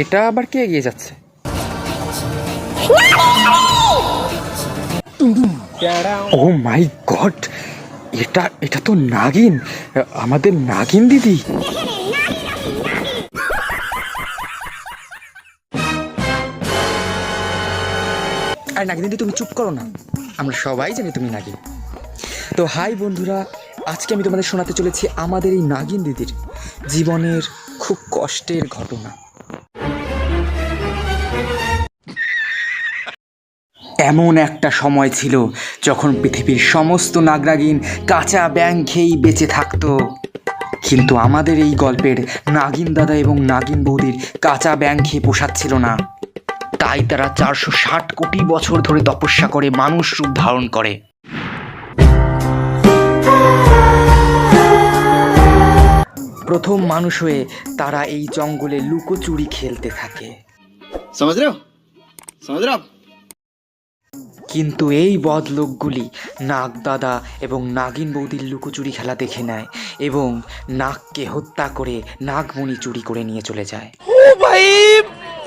এটা আবার কে এগিয়ে যাচ্ছে? ও মাই গড, এটা এটা তো নাগিন, আমাদের নাগিন দিদি। আর নাগিন দিদি তুমি চুপ করো না, আমরা সবাই জানি তুমি নাগিন। তো হাই বন্ধুরা, আজকে আমি তোমাদের শোনাতে চলেছি আমাদের এই নাগিন দিদির জীবনের খুব কষ্টের ঘটনা। এমন একটা সময় ছিল যখন পৃথিবীর সমস্ত নাগরাগিন কাঁচা ব্যাঙ খেয়েই বেঁচে থাকতো, কিন্তু আমাদের এই গল্পের নাগিন দাদা এবং নাগিন বৌদির কাঁচা ব্যাঙ খেয়ে পোষাচ্ছিল না। তাই তারা 460 কোটি বছর ধরে তপস্যা করে মানুষ রূপ ধারণ করে। প্রথম মানুষ হয়ে তারা এই জঙ্গলে লুকোচুরি খেলতে থাকে। কিন্তু এই বদলোকগুলি নাগ দাদা এবং নাগিন বৌদির লুকোচুরি খেলা দেখে নেয় এবং নাগকে হত্যা করে নাগমণি চুরি করে নিয়ে চলে যায়। ও ভাই,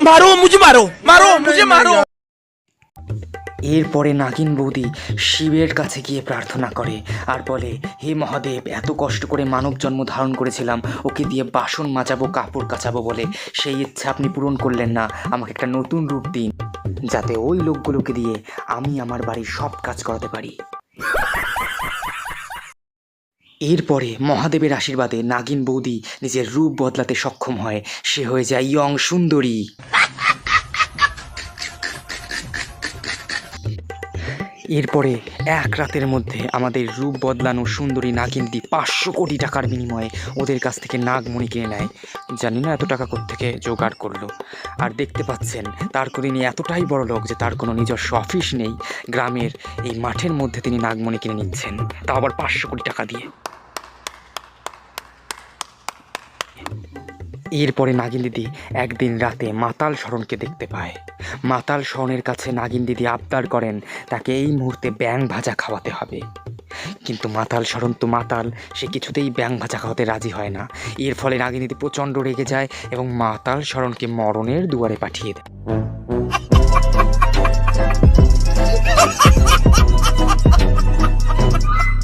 মারো মুঝে, মারো মারো মুঝে, মারো। এরপরে নাগিন বৌদি শিবের কাছে গিয়ে প্রার্থনা করে আর বলে, হে মহাদেব, এত কষ্ট করে মানব জন্ম ধারণ করেছিলাম, ওকে দিয়ে বাসন মাজাবো, কাপড় কাচাবো বলে, সেই ইচ্ছা আপনি পূরণ করলেন না। আমাকে একটা নতুন রূপ দিন, যাতে ওই লোকগুলোকে দিয়ে আমি আমার বাড়ির সব কাজ করাতে পারি। এরপরে মহাদেবের আশীর্বাদে নাগিন বৌদি নিজের রূপ বদলাতে সক্ষম হয়। সে হয়ে যায় ইয়ং সুন্দরী। এরপরে এক রাতের মধ্যে আমাদের রূপ বদলানো সুন্দরী নাগিন দিদি 500 কোটি টাকার বিনিময়ে ওদের কাছ থেকে নাগমণি কিনে নেয়। জানি না এত টাকা কোত্থেকে জোগাড় করলো। আর দেখতে পাচ্ছেন তার তিনি এতটাই বড় লোক যে তার কোনো নিজস্ব অফিস নেই। গ্রামের এই মাঠের মধ্যে তিনি নাগমণি কিনে নিচ্ছেন, তাও আবার 500 কোটি টাকা দিয়ে। এরপরে নাগিন দিদি একদিন রাতে মাতাল শরণকে দেখতে পায়। মাতাল শরণের কাছে নাগিন দিদি আবদার করেন তাকে এই মুহূর্তে ব্যাঙ ভাজা খাওয়াতে হবে। কিন্তু মাতাল শরণ তো মাতাল, সে কিছুতেই ব্যাঙ ভাজা খাওয়াতে রাজি হয় না। এর ফলে নাগিন দিদি প্রচণ্ড রেগে যায় এবং মাতাল শরণকে মরণের দুয়ারে পাঠিয়ে দেয়।